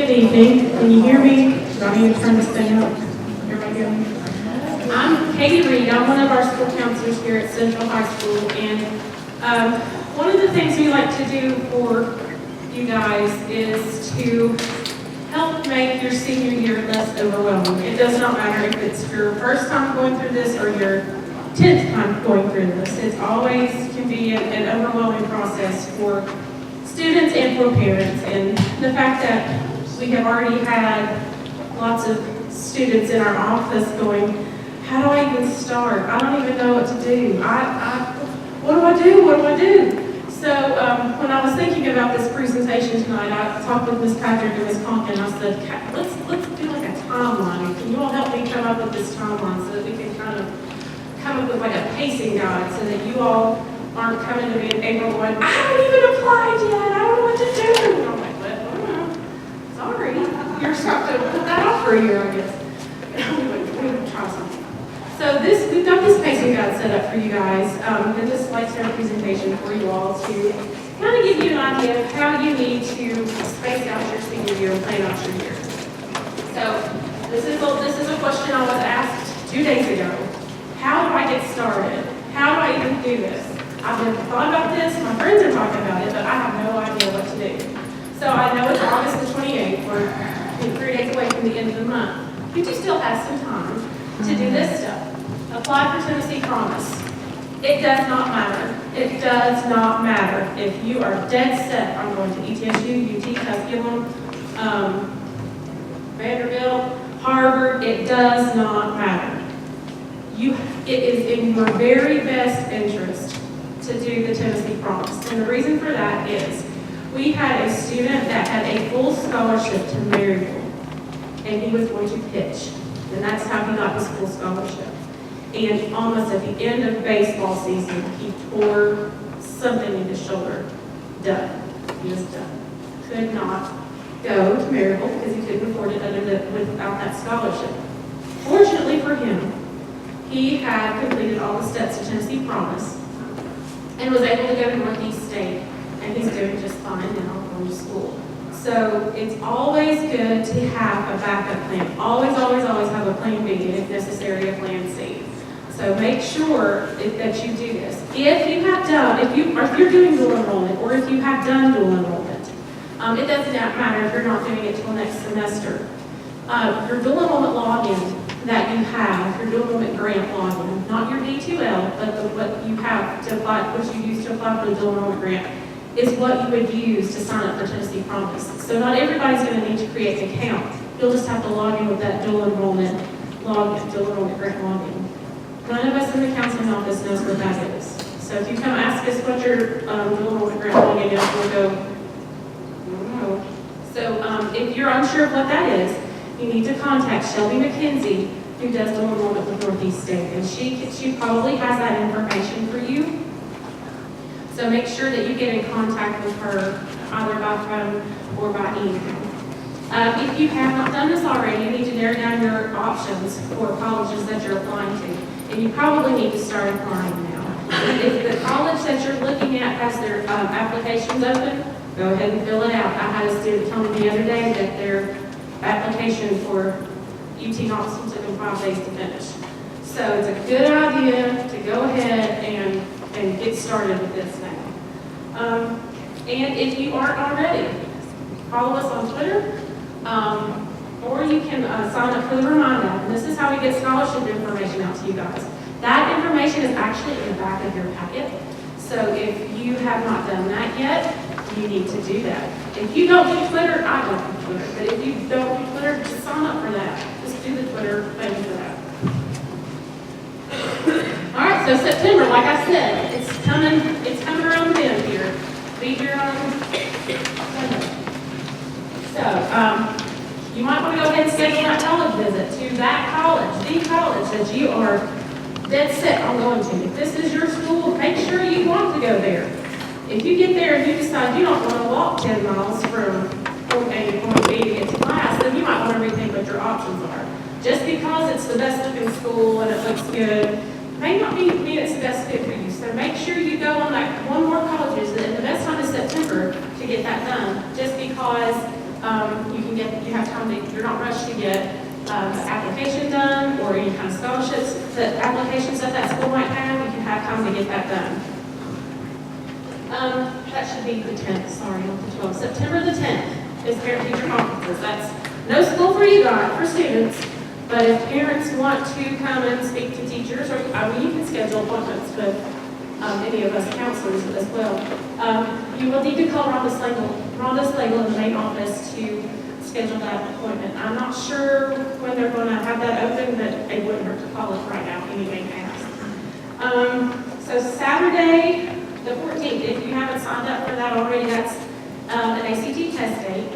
Good evening. Can you hear me? Do I need to turn this thing up? Everybody hear me? I'm Katie Reed. I'm one of our school counselors here at Central High School. And one of the things we like to do for you guys is to help make your senior year less overwhelming. It does not matter if it's your first time going through this or your 10th time going through this. It always can be an overwhelming process for students and for parents. And the fact that we have already had lots of students in our office going, how do I even start? I don't even know what to do. What do I do? What do I do? So when I was thinking about this presentation tonight, I talked with Ms. Patrick and Ms. Conkin. I said, let's do like a timeline. Can you all help me come up with this timeline so that we can kind of come up with like a pacing guide so that you all aren't coming to me in April going, I haven't even applied yet. I don't know what to do. And I'm like, well, sorry. You're stuck to put that off for a year, I guess. And we're going to try something. So we've got this pacing guide set up for you guys, and this slide share presentation for you all to kind of give you an idea of how you need to space out your senior year and plan out your year. So this is a question I was asked 2 days ago. How do I get started? How do I even do this? I've been thought about this, my friends are talking about it, but I have no idea what to do. So I know it's August the 28th, we're 3 days away from the end of the month. But you still have some time to do this stuff. Apply for Tennessee Promise. It does not matter. It does not matter if you are dead set on going to ETSU, UT, Tusculum, Vanderbilt, Harvard. It does not matter. It is in your very best interest to do the Tennessee Promise. And the reason for that is we had a student that had a full scholarship to Maryville, and he was going to pitch. And that's how he got his full scholarship. And almost at the end of baseball season, he tore something in his shoulder. Done. He was done. Could not go to Maryville because he couldn't afford it without that scholarship. Fortunately for him, he had completed all the steps to Tennessee Promise and was able to go to Northeast State, and he's doing just fine now going to school. So it's always good to have a backup plan. Always, always, always have a plan B, and if necessary, a plan C. So make sure that you do this. If you have done, if you're doing dual enrollment, or if you have done dual enrollment, it doesn't matter if you're not doing it till next semester. Your dual enrollment login that you have, your dual enrollment grant login, not your D2L, but what you have to apply, what you use to apply for the dual enrollment grant, is what you would use to sign up for Tennessee Promise. So not everybody's going to need to create an account. You'll just have to log in with that dual enrollment login, dual enrollment grant login. None of us in the counseling office knows what that is. So if you come ask us what your dual enrollment grant login is, we'll go, I don't know. So if you're unsure of what that is, you need to contact Shelby McKenzie, who does dual enrollment with Northeast State, and she probably has that information for you. So make sure that you get in contact with her either by phone or by email. If you have not done this already, you need to narrow down your options for colleges that you're applying to. And you probably need to start applying now. If the college that you're looking at has their applications open, go ahead and fill it out. I had a student tell me the other day that their application for UT Austin took them 5 days to finish. So it's a good idea to go ahead and get started with this now. And if you aren't already, follow us on Twitter, or you can sign up for the Remind app. And this is how we get scholarship information out to you guys. That information is actually in the back of your packet. So if you have not done that yet, you need to do that. If you don't do Twitter, I don't do Twitter. But if you don't do Twitter, just sign up for that. Just do the Twitter thing for that. All right, so September, like I said, it's coming around the bend here. Be here on Sunday. So, you might want to go ahead and schedule that college visit to that college, the college that you are dead set on going to. If this is your school, make sure you want to go there. If you get there and you decide you don't want to walk 10 miles from point A to point B to get to class, then you might want to rethink what your options are. Just because it's the best looking school and it looks good, may not mean it's the best fit for you. So make sure you go on like one more colleges, and the best time is September to get that done, just because you have time to, you're not rushed to get the application done or any kind of scholarships, the applications that that school might have, you can have time to get that done. That should be the 10th, sorry, not the 12th. September the 10th is parent-teacher conferences. That's no school for you guys, for students, but if parents want to come and speak to teachers, or you can schedule appointments with any of us counselors as well. You will need to call Rhonda Slagle in the main office to schedule that appointment. I'm not sure when they're going to have that open, but it wouldn't hurt to call us right now if anything asks. So Saturday, the 14th, if you haven't signed up for that already, that's an ACT test day.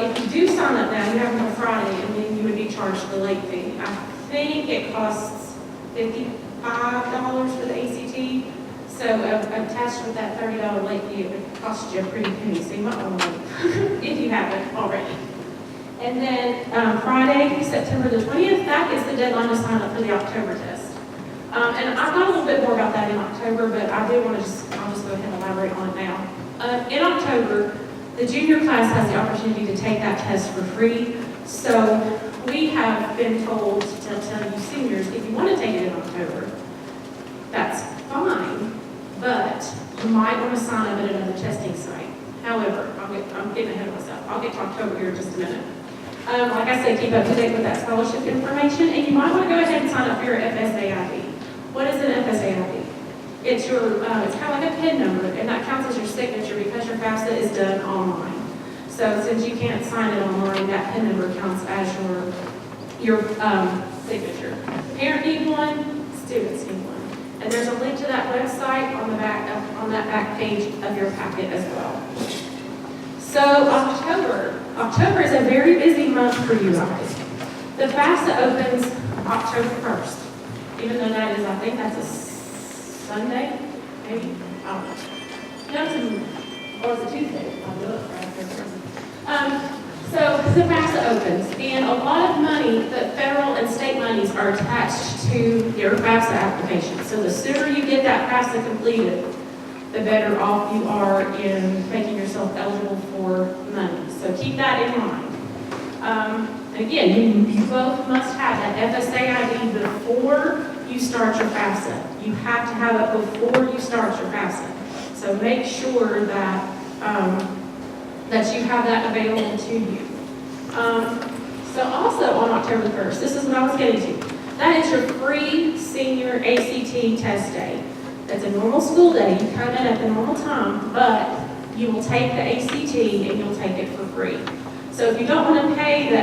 If you do sign up now, you have until Friday, and then you would be charged the late fee. I think it costs $55 for the ACT. So attached with that $30 late fee, it would cost you a pretty penny, so you might want to wait if you haven't already. And then Friday, September the 20th, that is the deadline to sign up for the October test. And I've got a little bit more about that in October, but I do want to I'll just go ahead and elaborate on it now. In October, the junior class has the opportunity to take that test for free. So we have been told to tell you seniors, if you want to take it in October, that's fine, but you might want to sign up at another testing site. However, I'm getting ahead of myself. I'll get to October here in just a minute. Like I said, keep up to date with that scholarship information, and you might want to go ahead and sign up for your FSAID. What is an FSAID? It's your, it's kind of like a PIN number, and that counts as your signature because your FAFSA is done online. So since you can't sign it online, that PIN number counts as your signature. Parent need one, students need one. And there's a link to that website on the back on that back page of your packet as well. So October is a very busy month for you guys. The FAFSA opens October 1st. Even though that is, I think that's a Sunday, maybe? I don't know. Or is it Tuesday? I'll do it right there. So the FAFSA opens, and a lot of money, the federal and state monies are attached to your FAFSA application. So the sooner you get that FAFSA completed, the better off you are in making yourself eligible for money. So keep that in mind. And again, you both must have that FSAID before you start your FAFSA. You have to have it before you start your FAFSA. So make sure that that you have that available to you. So also on October 1st, this is what I was getting to. That is your free senior ACT test day. That's a normal school day. You come in at the normal time, but you will take the ACT and you'll take it for free. So if you don't want to pay the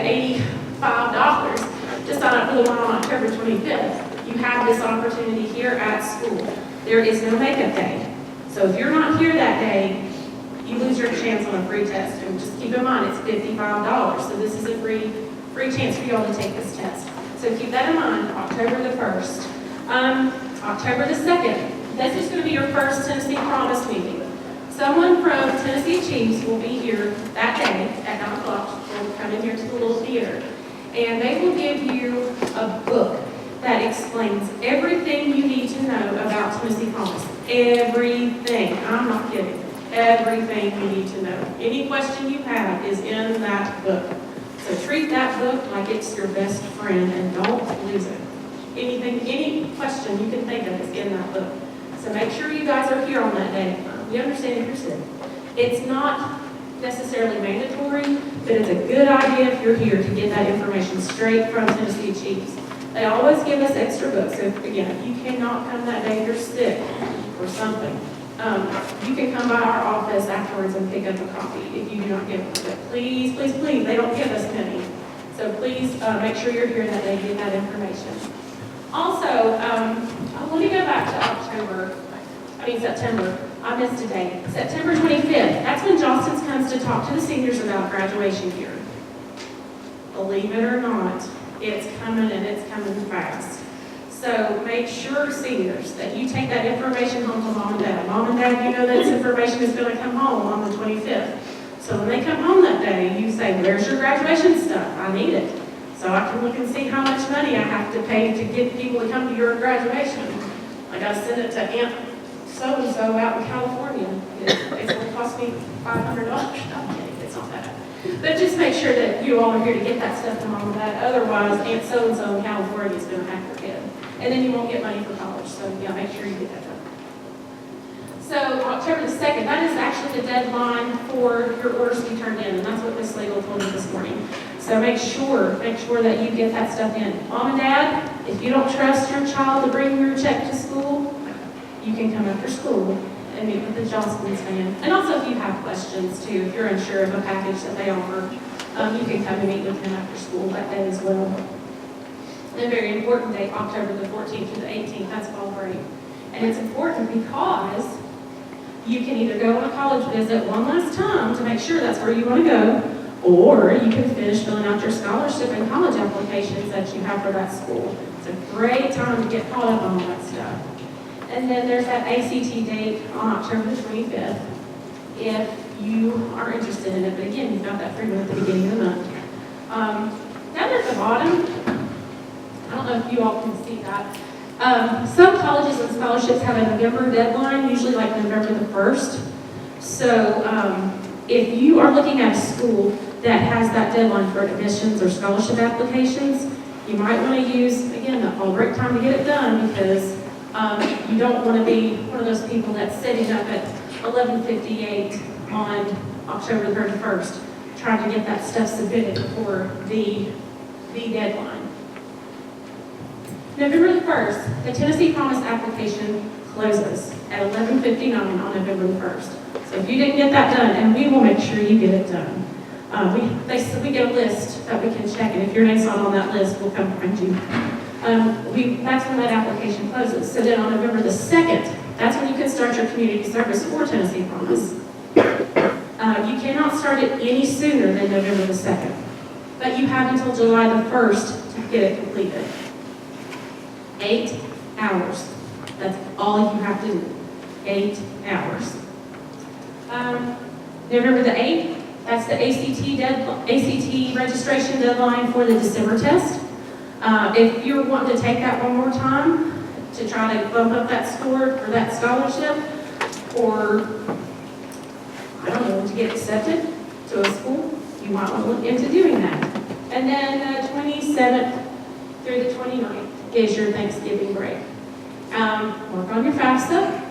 $85 to sign up for the one on October 25th, you have this opportunity here at school. There is no makeup day. So if you're not here that day, you lose your chance on a free test. And just keep in mind, it's $55. So this is a free chance for you all to take this test. So keep that in mind, October the 1st. October the 2nd, this is going to be your first Tennessee Promise meeting. Someone from Tennessee Chiefs will be here that day at 9 o'clock. They'll come in here to the little theater. And they will give you a book that explains everything you need to know about Tennessee Promise. Everything. I'm not kidding. Everything you need to know. Any question you have is in that book. So treat that book like it's your best friend and don't lose it. Any question you can think of is in that book. So make sure you guys are here on that day. You understand if you're sick. It's not necessarily mandatory, but it's a good idea if you're here to get that information straight from Tennessee Chiefs. They always give us extra books. So again, if you cannot come that day, you're sick or something, you can come by our office afterwards and pick up a copy if you do not get one. But please, please, please, they don't give us many. So please make sure you're here that day to get that information. Also, let me go back to September. I missed a date. September 25th. That's when Johnston's comes to talk to the seniors about graduation here. Believe it or not, it's coming and it's coming fast. So make sure, seniors, that you take that information home to mom and dad. Mom and dad, you know that this information is going to come home on the 25th. So when they come home that day, you say, where's your graduation stuff? I need it. So I can look and see how much money I have to pay to get people to come to your graduation. I got to send it to Aunt so-and-so out in California. It's going to cost me $500. No, I'm kidding. It's not that. But just make sure that you all are here to get that stuff to mom and dad. Otherwise, Aunt so-and-so in California is going to hack your kid. And then you won't get money for college. So, yeah, make sure you get that done. So, October the 2nd, that is actually the deadline for your orders to be turned in. And that's what Ms. Legal told me this morning. So make sure that you get that stuff in. Mom and Dad, if you don't trust your child to bring your check to school, you can come after school and meet with the Johnston's man. And also if you have questions too, if you're unsure of a package that they offer, you can come and meet with them after school that day as well. And a very important date, October the 14th to the 18th, that's fall break. And it's important because you can either go on a college visit one last time to make sure that's where you want to go, or you can finish filling out your scholarship and college applications that you have for that school. It's a great time to get caught up on all that stuff. And then there's that ACT date on October the 25th, if you are interested in it. But again, you've got that free one at the beginning of the month. Down at the bottom, I don't know if you all can see that. Some colleges and scholarships have a November deadline, usually like November the 1st. So if you are looking at a school that has that deadline for admissions or scholarship applications, you might want to use, again, the fall break time to get it done, because you don't want to be one of those people that's sitting up at 11:58 on October 31st trying to get that stuff submitted for the deadline. November the 1st, the Tennessee Promise application closes at 11:59 on November the 1st. So if you didn't get that done, and we will make sure you get it done. We get a list that we can check, and if your name's not on that list, we'll come find you. That's when that application closes. So then on November the 2nd, that's when you can start your community service for Tennessee Promise. You cannot start it any sooner than November the 2nd, but you have until July the 1st to get it completed. 8 hours. That's all you have to do. 8 hours. November the 8th, that's the ACT registration deadline for the December test. If you're wanting to take that one more time to try to bump up that score for that scholarship, or, I don't know, to get accepted to a school, you might want to look into doing that. And then the 27th through the 29th is your Thanksgiving break. Work on your FAFSA.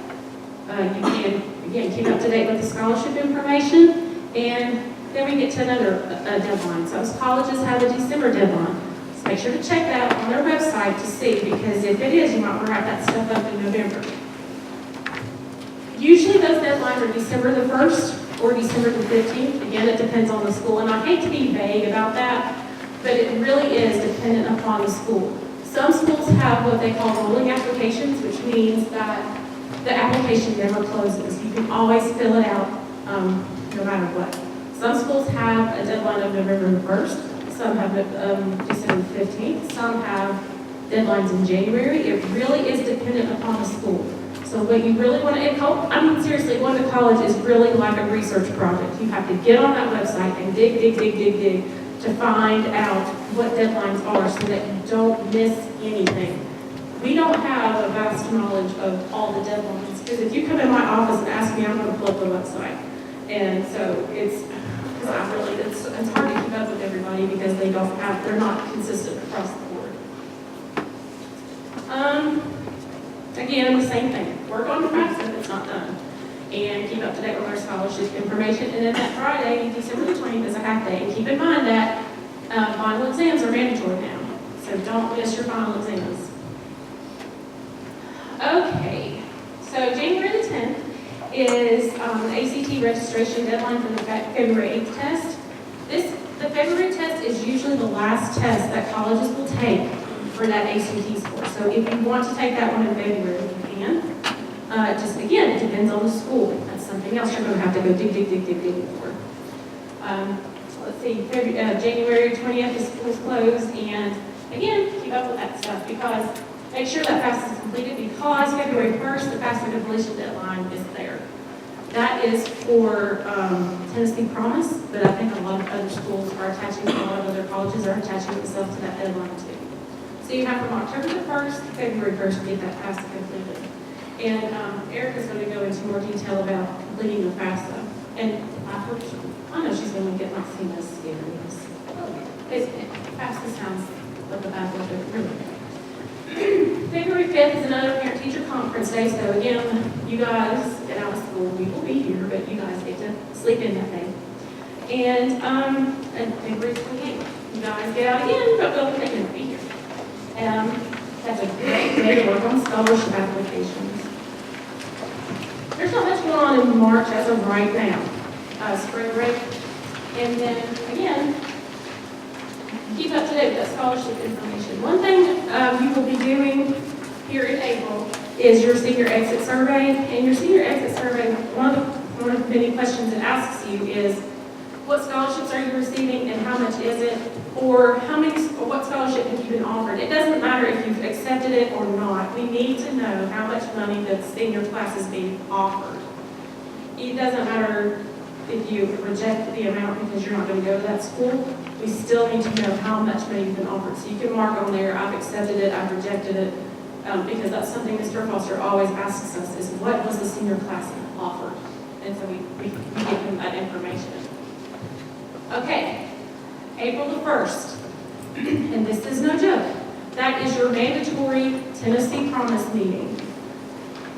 You can, again, keep up to date with the scholarship information, and then we get to another deadline. So colleges have a December deadline. So make sure to check that on their website to see, because if it is, you might want to wrap that stuff up in November. Usually those deadlines are December the 1st or December the 15th. Again, it depends on the school, and I hate to be vague about that, but it really is dependent upon the school. Some schools have what they call rolling applications, which means that the application never closes. You can always fill it out no matter what. Some schools have a deadline of November the 1st. Some have December 15th. Some have deadlines in January. It really is dependent upon the school. So what you really want to, seriously, going to college is really like a research project. You have to get on that website and dig to find out what deadlines are so that you don't miss anything. We don't have a vast knowledge of all the deadlines, because if you come in my office and ask me, I'm going to pull up the website. And so it's hard to keep up with everybody because they're not consistent across the board. Again, the same thing. Work on the FAFSA if it's not done, and keep up to date with our scholarship information. And then that Friday, December the 20th, is a half day. And keep in mind that final exams are mandatory now, so don't miss your final exams. Okay, so January the 10th is the ACT registration deadline for the February 8th test. The February test is usually the last test that colleges will take for that ACT score. So if you want to take that one in February, you can. Just again, it depends on the school. That's something else you're going to have to go dig for. Let's see, January 20th is schools closed, and again, keep up with that stuff, because make sure that FAFSA is completed, because February 1st, the FAFSA completion deadline is there. That is for Tennessee Promise, but I think a lot of other schools are attaching, a lot of other colleges are attaching themselves to that deadline too. So you have from October the 1st to February 1st to get that FAFSA completed. And Erica's going to go into more detail about completing the FAFSA. And I hope I know she's gonna get my Tina's serious. It's fastest sounds like a bad word, but really. February 5th is another parent-teacher conference day, so again, you guys get out of school, we will be here, but you guys get to sleep in that day. And February 28th, you guys get out again, but we'll begin to be here. That's a great day to work on scholarship applications. There's not much going on in March as of right now. Spring break. And then, again, keep up to date with that scholarship information. One thing you will be doing here in April is your senior exit survey. And your senior exit survey, one of the many questions it asks you is, what scholarships are you receiving and how much is it? Or what scholarship have you been offered? It doesn't matter if you've accepted it or not. We need to know how much money the senior class is being offered. It doesn't matter if you reject the amount because you're not going to go to that school. We still need to know how much money you've been offered. So you can mark on there, I've accepted it, I've rejected it, because that's something Mr. Foster always asks us is what was the senior class offered? And so we give him that information. Okay, April the 1st, and this is no joke, that is your mandatory Tennessee Promise meeting.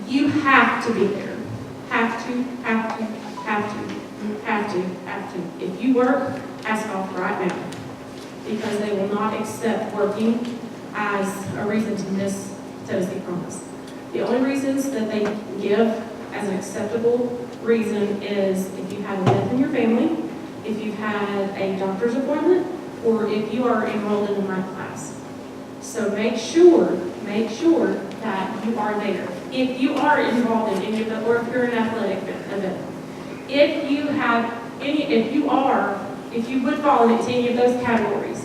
You have to be there. Have to. If you work, ask off right now, because they will not accept working as a reason to miss Tennessee Promise. The only reasons that they give as an acceptable reason is if you have a death in your family, if you've had a doctor's appointment, or if you are enrolled in the right class. So make sure that you are there. If you are involved in any of the, or if you're an athletic event, if you would fall into any of those categories,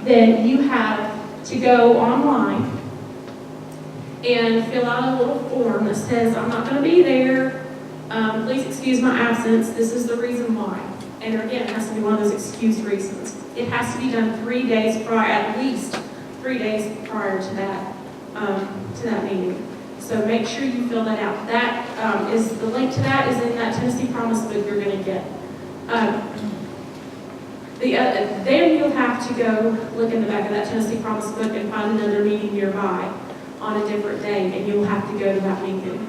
then you have to go online and fill out a little form that says, I'm not going to be there, please excuse my absence, this is the reason why. And again, it has to be one of those excused reasons. It has to be done 3 days prior, at least 3 days prior to that meeting. So make sure you fill that out. That is the link to that is in that Tennessee Promise book you're going to get. Then you'll have to go look in the back of that Tennessee Promise book and find another meeting nearby on a different day, and you'll have to go to that meeting.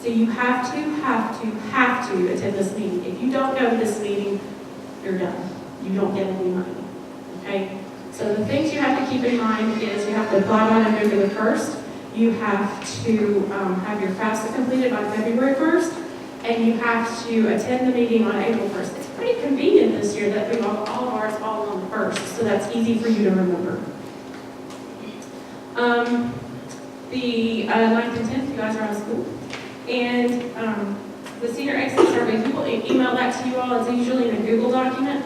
So you have to attend this meeting. If you don't go to this meeting, you're done. You don't get any money, okay? So the things you have to keep in mind is you have to apply by November the 1st. You have to have your FAFSA completed by February 1st, and you have to attend the meeting on April 1st. It's pretty convenient this year that we all of ours fall on the 1st, so that's easy for you to remember. The 9th and 10th, you guys are out of school. And the senior exit survey, we will email that to you all. It's usually in a Google document.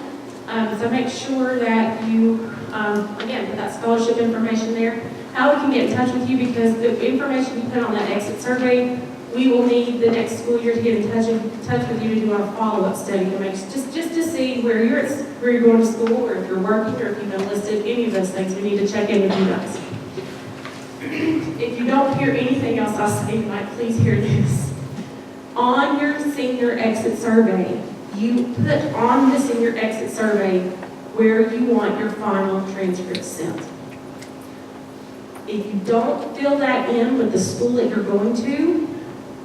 So make sure that you, again, put that scholarship information there. How we can get in touch with you, because the information you put on that exit survey, we will need the next school year to get in touch with you to do our follow-up study to make just to see where you're going to school, or if you're working, or if you've enlisted, any of those things. We need to check in with you guys. If you don't hear anything else I say tonight, please hear this. On your senior exit survey, you put on the senior exit survey where you want your final transcript sent. If you don't fill that in with the school that you're going to,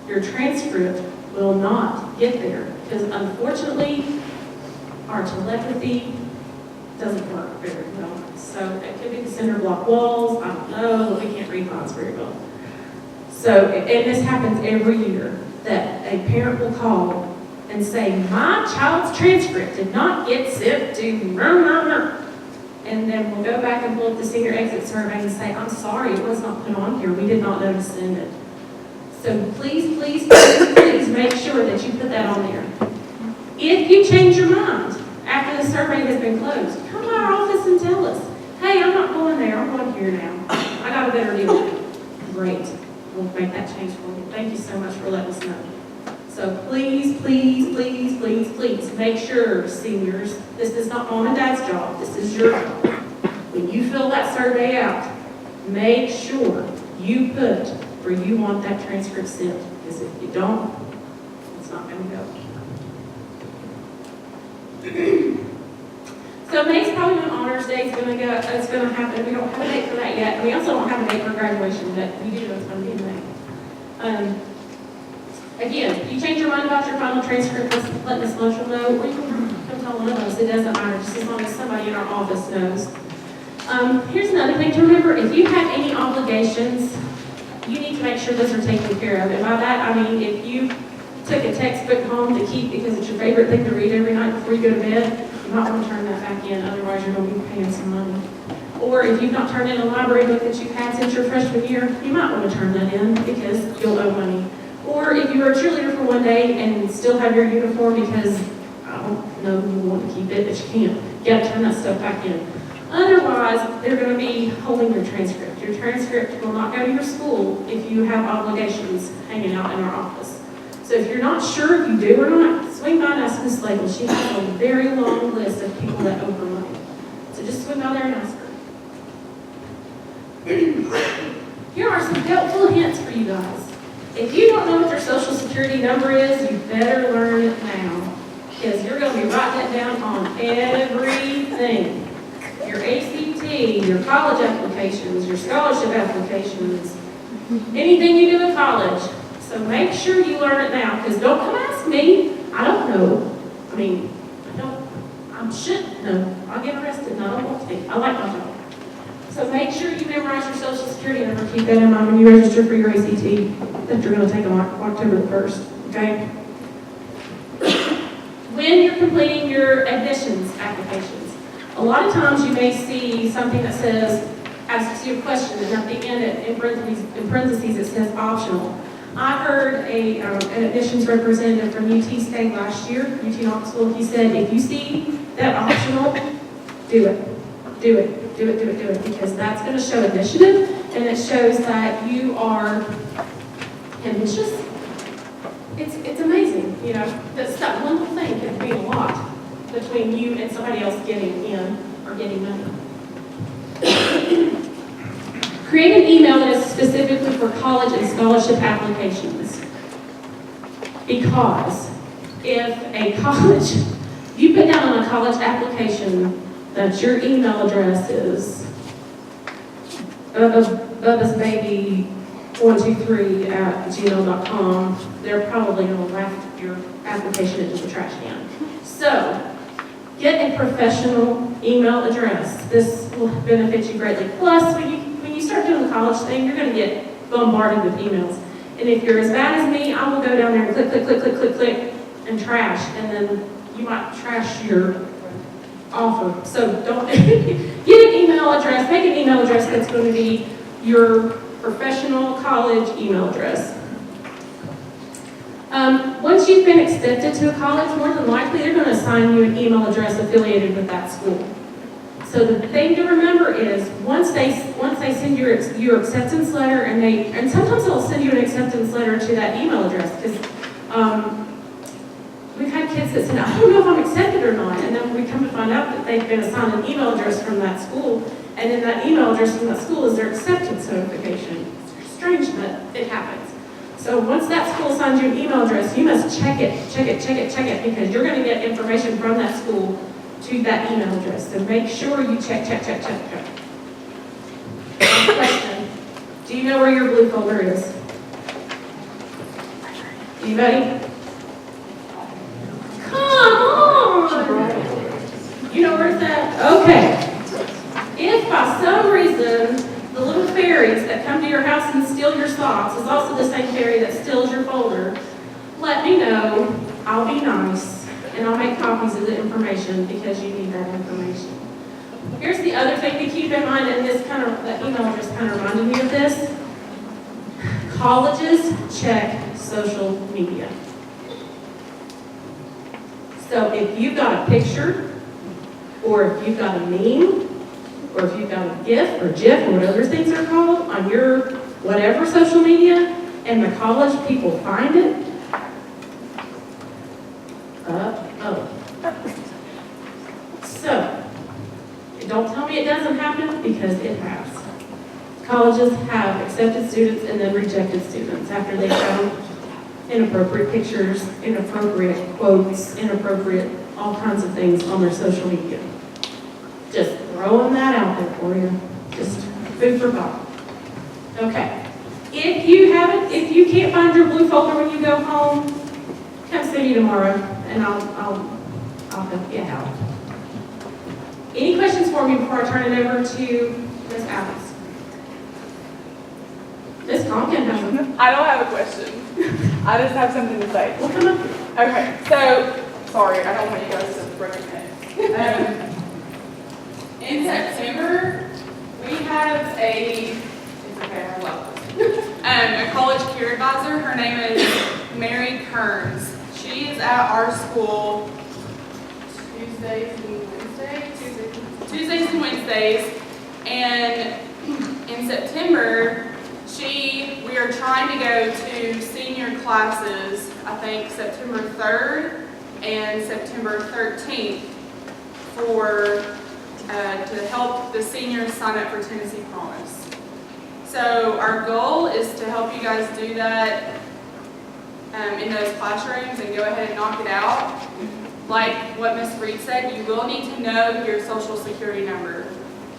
your transcript will not get there, because unfortunately, our telepathy doesn't work very well. So it could be the cinder block walls, I don't know, we can't read minds very well. So, and this happens every year, that a parent will call and say, my child's transcript did not get sent to, and then we'll go back and pull up the senior exit survey and say, I'm sorry, it was not put on here, we did not know to send it. So please make sure that you put that on there. If you change your mind after the survey has been closed, come to our office and tell us, hey, I'm not going there, I'm going here now. I got a better deal. Great. We'll make that change for you. Thank you so much for letting us know. So please make sure, seniors, this is not mom and dad's job. This is your job. When you fill that survey out, make sure you put where you want that transcript sent. Because if you don't, it's not going to go. So May's probably when Honors Day is going to go. It's going to happen. We don't have a date for that yet. And we also don't have a date for graduation, but we do know it's going to be in May. Again, if you change your mind about your final transcript, just let Ms. Marshall know, or you can come tell one of us. It doesn't matter, just as long as somebody in our office knows. Here's another thing to remember. If you have any obligations, you need to make sure those are taken care of. And by that, I mean if you took a textbook home to keep because it's your favorite thing to read every night before you go to bed, you might want to turn that back in, otherwise you're going to be paying some money. Or if you've not turned in a library book that you've had since your freshman year, you might want to turn that in because you'll owe money. Or if you were a cheerleader for one day and still have your uniform because, I don't know, you want to keep it, but you can't. You got to turn that stuff back in. Otherwise, they're going to be holding your transcript. Your transcript will not go to your school if you have obligations hanging out in our office. So if you're not sure if you do or not, swing by and ask Ms. Slagle. She has a very long list of people that owe her money. So just swing by there and ask her. Here are some helpful hints for you guys. If you don't know what your social security number is, you better learn it now. Because you're going to be writing it down on everything. Your ACT, your college applications, your scholarship applications, anything you do in college. So make sure you learn it now, because don't come ask me. I don't know. I mean, I should know. I'll get arrested and I don't want to. I like my job. So make sure you memorize your social security number. Keep that in mind when you register for your ACT that you're going to take on October the 1st, okay? When you're completing your admissions applications, a lot of times you may see something that says, asks you a question, and at the end, in parentheses, it says optional. I heard an admissions representative from UT State last year, UT Knoxville. He said, if you see that optional, do it. Do it. Do it, do it, do it, because that's going to show initiative, and it shows that you are ambitious. It's amazing, you know, that one little thing can be a lot between you and somebody else getting in or getting money. Create an email that is specifically for college and scholarship applications. Because if a college, you put down on a college application that your email address is bubba's123@gmail.com, they're probably going to laugh your application into the trash can. So, get a professional email address. This will benefit you greatly. Plus, when you start doing the college thing, you're going to get bombarded with emails. And if you're as bad as me, I will go down there and click, and trash. And then you might trash your offer. So don't get an email address. Make an email address that's going to be your professional college email address. Once you've been accepted to a college, more than likely they're going to assign you an email address affiliated with that school. So the thing to remember is once they send your acceptance letter, and sometimes they'll send you an acceptance letter to that email address, because we've had kids that said, I don't know if I'm accepted or not, and then we come to find out that they've been assigned an email address from that school, and then that email address from that school is their acceptance notification. It's strange, but it happens. So once that school assigns you an email address, you must check it, because you're going to get information from that school to that email address. So make sure you check. Question. Do you know where your blue folder is? Anybody? Come on! You know where it's at? Okay. If by some reason the little fairies that come to your house and steal your socks is also the same fairy that steals your folder, let me know. I'll be nice, and I'll make copies of the information because you need that information. Here's the other thing to keep in mind, and that email address kind of reminded me of this. Colleges check social media. So if you've got a picture, or if you've got a meme, or if you've got a GIF or GIF or whatever things are called on your whatever social media, and the college people find it, So, don't tell me it doesn't happen, because it has. Colleges have accepted students and then rejected students after they found inappropriate pictures, inappropriate quotes, inappropriate all kinds of things on their social media. throwing that out there for you. Just food for thought. Okay. If you can't find your blue folder when you go home, come see me tomorrow and I'll help you out. Any questions for me before I turn it over to Ms. Adams? Ms. Conkin has a I don't have a question. I just have something to say. Well, come on. Okay, so, sorry, I don't want you guys to break your head. In September, we have a college care advisor. Her name is Mary Kearns. She is at our school Tuesdays and Wednesdays. And in September, we are trying to go to senior classes, I think September 3rd and September 13th to help the seniors sign up for Tennessee Promise. So our goal is to help you guys do that in those classrooms and go ahead and knock it out. Like what Ms. Reed said, you will need to know your social security number.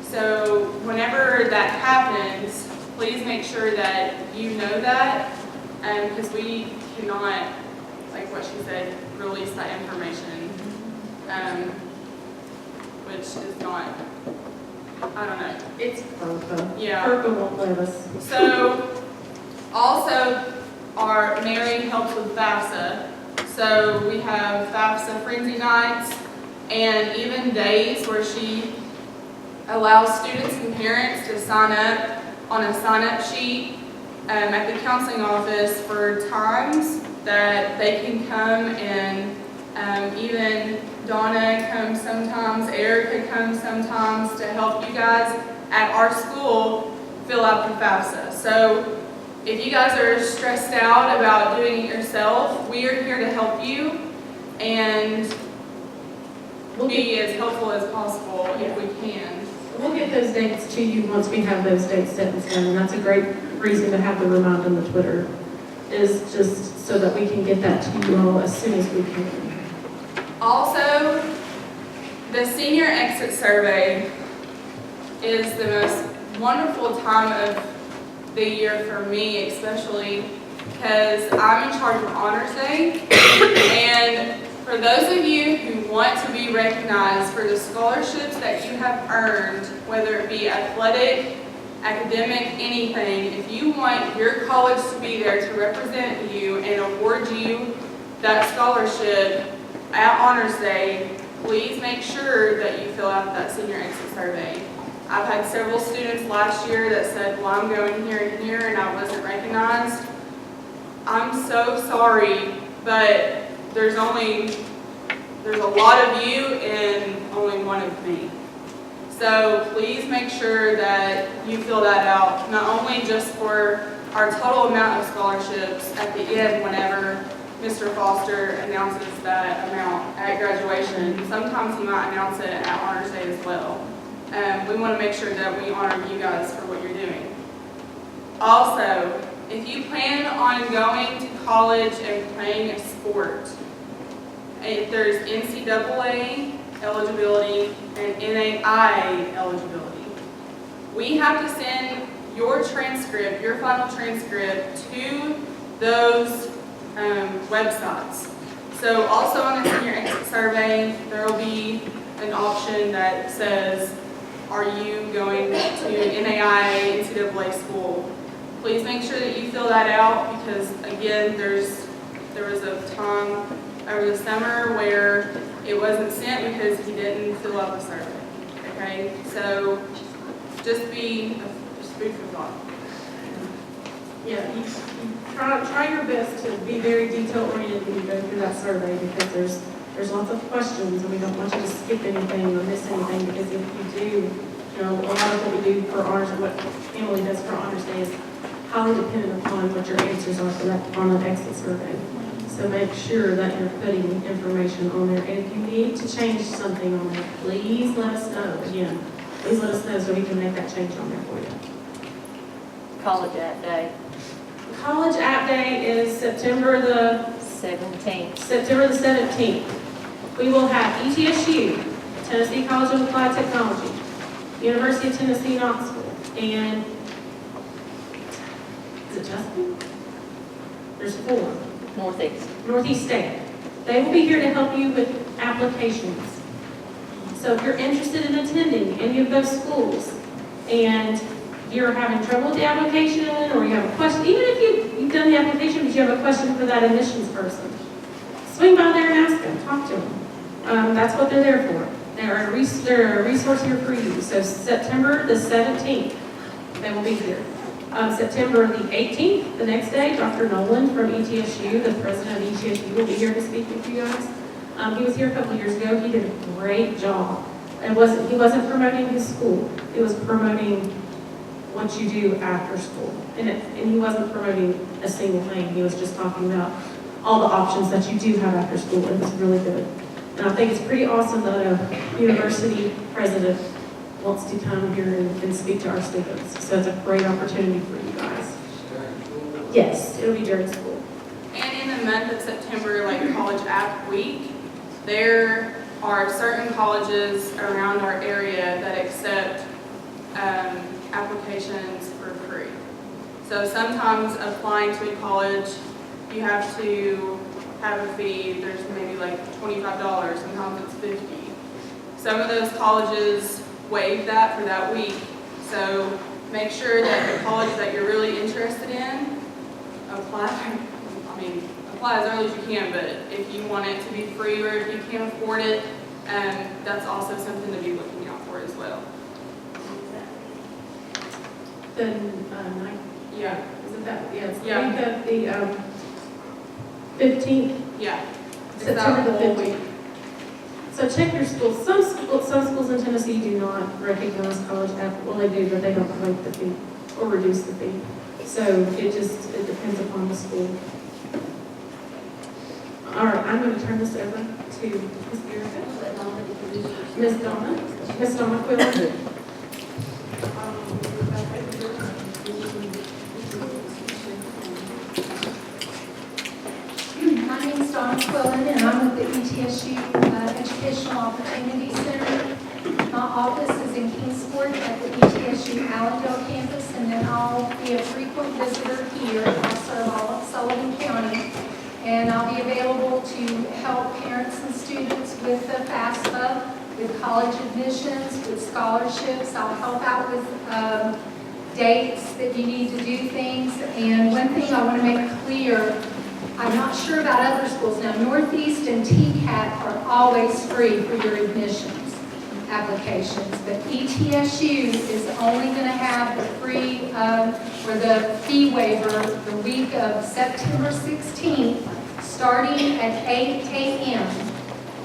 So whenever that happens, please make sure that you know that, because we cannot, like what she said, release that information, which is not, I don't know. It's FERPA. Yeah. FERPA won't let us. So, also, our Mary helps with FAFSA. So we have FAFSA frenzy nights and even days where she allows students and parents to sign up on a sign-up sheet at the counseling office for times that they can come, and even Donna comes sometimes, Erica comes sometimes to help you guys at our school fill out the FAFSA. So if you guys are stressed out about doing it yourself, we are here to help you and be as helpful as possible if we can. We'll get those dates to you once we have those dates set in stone. And that's a great reason to have the reminder on the Twitter, is just so that we can get that to you all as soon as we can. Also, the senior exit survey is the most wonderful time of the year for me, especially because I'm in charge of Honors Day. And for those of you who want to be recognized for the scholarships that you have earned, whether it be athletic, academic, anything, if you want your college to be there to represent you and award you that scholarship at Honors Day, please make sure that you fill out that senior exit survey. I've had several students last year that said, well, I'm going here and here and I wasn't recognized. I'm so sorry, but there's a lot of you and only one of me. So please make sure that you fill that out, not only just for our total amount of scholarships at the end whenever Mr. Foster announces that amount at graduation. Sometimes he might announce it at Honors Day as well. We want to make sure that we honor you guys for what you're doing. Also, if you plan on going to college and playing a sport, there's NCAA eligibility and NAIA eligibility. We have to send your transcript, your final transcript, to those websites. So also on the senior exit survey, there will be an option that says, are you going to NAIA, NCAA school? Please make sure that you fill that out, because again, there was a time over the summer where it wasn't sent because he didn't fill out the survey. Okay, so just food for thought. Yeah, you try your best to be very detail oriented when you go through that survey, because there's lots of questions and we don't want you to skip anything or miss anything, because if you do, a lot of what we do for honors and what Emily does for Honors Day is highly dependent upon what your answers are for that on an exit survey. So make sure that you're putting information on there, and if you need to change something on there, please let us know. Again, please let us know so we can make that change on there for you. College App Day, College App Day is September the 17th. We will have ETSU, Tennessee College of Applied Technology, University of Tennessee, Knoxville, and is it Justin? There's 4. Northeast. Northeast State. They will be here to help you with applications. So if you're interested in attending any of those schools and you're having trouble with the application or you have a question, even if you've done the application but you have a question for that admissions person, swing by there and ask them, talk to them. That's what they're there for. They're a resource here for you. So September the 17th, they will be here. September the 18th, the next day, Dr. Nolan from ETSU, the president of ETSU, will be here to speak with you guys. He was here a couple years ago. He did a great job. He wasn't promoting his school. He was promoting what you do after school. And he wasn't promoting a single thing. He was just talking about all the options that you do have after school. It was really good. And I think it's pretty awesome that a university president wants to come here and speak to our students. So it's a great opportunity for you guys. Yes, it'll be during school. And in the month of September, like College App Week, there are certain colleges around our area that accept applications for free. So sometimes applying to a college, you have to have a fee. There's maybe like $25, sometimes it's $50. Some of those colleges waive that for that week. So make sure that the college that you're really interested in, apply as early as you can, but if you want it to be free or if you can't afford it, that's also something to be looking out for as well. The ninth, Yeah, isn't that, yeah, it's the Yeah. week of the 15th, yeah. It's September the that whole 15th. So check your schools. Some schools in Tennessee do not recognize college app. Well, they do, but they don't hike the fee or reduce the fee. So it depends upon the school. All right, I'm going to turn this over to Ms. Erica. Ms. Donna Quillen. My name is Donna Quillen, and I'm with the ETSU Educational Opportunity Center. My office is in Kingsport at the ETSU Allendale campus, and then I'll be a frequent visitor here. I serve all of Sullivan County, and I'll be available to help parents and students with the FAFSA, with college admissions, with scholarships. I'll help out with dates that you need to do things. And one thing I want to make clear, I'm not sure about other schools. Now, Northeast and TCAT are always free for your admissions applications, but ETSU is only going to have the free or the fee waiver the week of September 16th, starting at 8 a.m.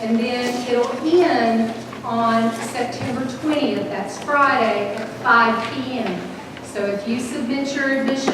And then it'll end on September 20th, that's Friday, at 5 p.m. So if you submit your admission